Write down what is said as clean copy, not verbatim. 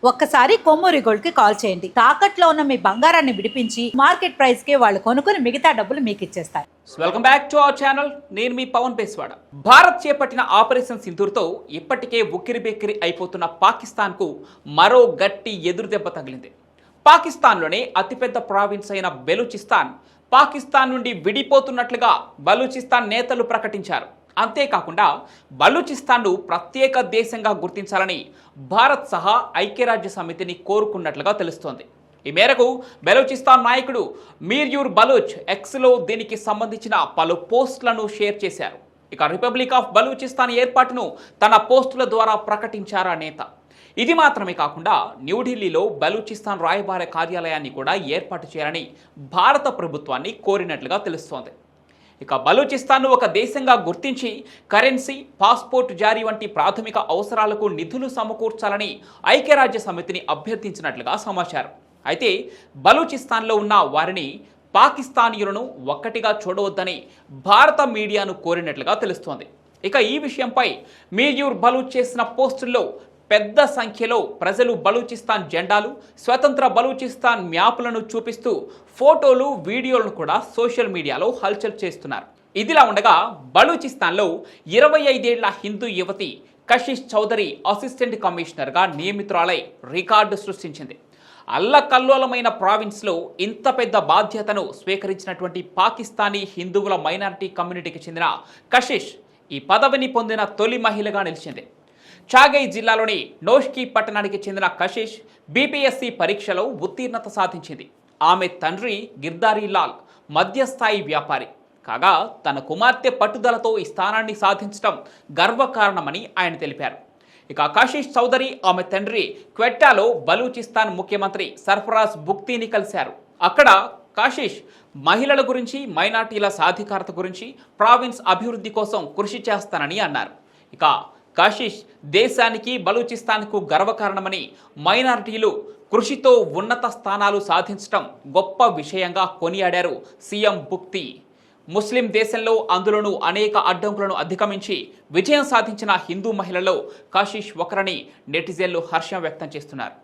ఒక్కసారి కొమ్మూరి గోల్డ్ కి కాల్ చేయండి. తాకట్లో ఉన్న మీ బంగారాన్ని విడిపించి మార్కెట్ ప్రైస్ కి వాళ్ళు కొనుక్కుని మిగతా డబ్బులు మీకు ఇచ్చేస్తారు. Welcome back to our channel. నేను మీ పవన్ పేస్వాడ. భారత్ చేపట్టిన ఆపరేషన్ సింధూర్తో ఇప్పటికే ఉక్కిరిబిక్కిరి అయిపోతున్న పాకిస్తాన్కు మరో గట్టి ఎదురుదెబ్బ తగిలింది. పాకిస్తాన్లోనే అతిపెద్ద ప్రావిన్స్ అయిన బెలూచిస్తాన్ పాకిస్తాన్ నుండి విడిపోతున్నట్లుగా బలూచిస్తాన్ నేతలు ప్రకటించారు. అంతేకాకుండా బలూచిస్తాన్ను ప్రత్యేక దేశంగా గుర్తించాలని భారత్ సహా ఐక్యరాజ్య సమితిని కోరుకున్నట్లుగా తెలుస్తోంది. ఈ మేరకు బలూచిస్తాన్ నాయకుడు మీర్యూర్ బలూచ్ ఎక్స్లో దీనికి సంబంధించిన పలు పోస్టులను షేర్ చేశారు. ఇక రిపబ్లిక్ ఆఫ్ బలూచిస్తాన్ ఏర్పాటును తన పోస్టుల ద్వారా ప్రకటించారు ఆ నేత. ఇది మాత్రమే కాకుండా న్యూఢిల్లీలో బలూచిస్తాన్ రాయబార కార్యాలయాన్ని కూడా ఏర్పాటు చేయాలని భారత ప్రభుత్వాన్ని కోరినట్లుగా తెలుస్తోంది. ఇక బలూచిస్తాన్ను ఒక దేశంగా గుర్తించి కరెన్సీ, పాస్పోర్ట్ జారీ వంటి ప్రాథమిక అవసరాలకు నిధులు సమకూర్చాలని ఐక్యరాజ్య సమితిని అభ్యర్థించినట్లుగా సమాచారం. అయితే బలూచిస్తాన్లో ఉన్న వారిని పాకిస్తానీయులను ఒక్కటిగా చూడవద్దని భారత మీడియాను కోరినట్లుగా తెలుస్తోంది. ఇక ఈ విషయంపై మీర్యూర్ బలూచ్ చేసిన పోస్టుల్లో పెద్ద సంఖ్యలో ప్రజలు బలూచిస్తాన్ జెండాలు, స్వతంత్ర బలూచిస్తాన్ మ్యాపులను చూపిస్తూ ఫోటోలు, వీడియోలను కూడా సోషల్ మీడియాలో హల్చల్ చేస్తున్నారు. ఇదిలా ఉండగా బలూచిస్తాన్లో 25 ఏళ్ల హిందూ యువతి కషిష్ చౌదరి అసిస్టెంట్ కమిషనర్గా నియమితురాలై రికార్డు సృష్టించింది. అల్లకల్లోలమైన ప్రావిన్స్లో ఇంత పెద్ద బాధ్యతను స్వీకరించినటువంటి పాకిస్తానీ హిందువుల మైనారిటీ కమ్యూనిటీకి చెందిన కషిష్ ఈ పదవిని పొందిన తొలి మహిళగా నిలిచింది. చాగై జిల్లాలోని నోష్కి పట్టణానికి చెందిన కషిష్ బీపీఎస్సీ పరీక్షలో ఉత్తీర్ణత సాధించింది. ఆమె తండ్రి గిర్దారీ లాల్ మధ్యస్థాయి వ్యాపారి కాగా తన కుమార్తె పట్టుదలతో ఈ స్థానాన్ని సాధించడం గర్వకారణమని ఆయన తెలిపారు. ఇక కషిష్ చౌదరి ఆమె తండ్రి క్వెట్టాలో బలూచిస్తాన్ ముఖ్యమంత్రి సర్ఫరాజ్ బుక్తీని కలిశారు. అక్కడ కషిష్ మహిళల గురించి, మైనార్టీల సాధికారత గురించి, ప్రావిన్స్ అభివృద్ధి కోసం కృషి చేస్తానని అన్నారు. ఇక కషిష్ దేశానికి, బలూచిస్తాన్కు గర్వకారణమని, మైనారిటీలు కృషితో ఉన్నత స్థానాలు సాధించడం గొప్ప విషయంగా కొనియాడారు సీఎం బుక్తి. ముస్లిం దేశంలో అందులోనూ అనేక అడ్డంకులను అధిగమించి విజయం సాధించిన హిందూ మహిళలో కషిష్ ఒకరని నెటిజన్లు హర్షం వ్యక్తం చేస్తున్నారు.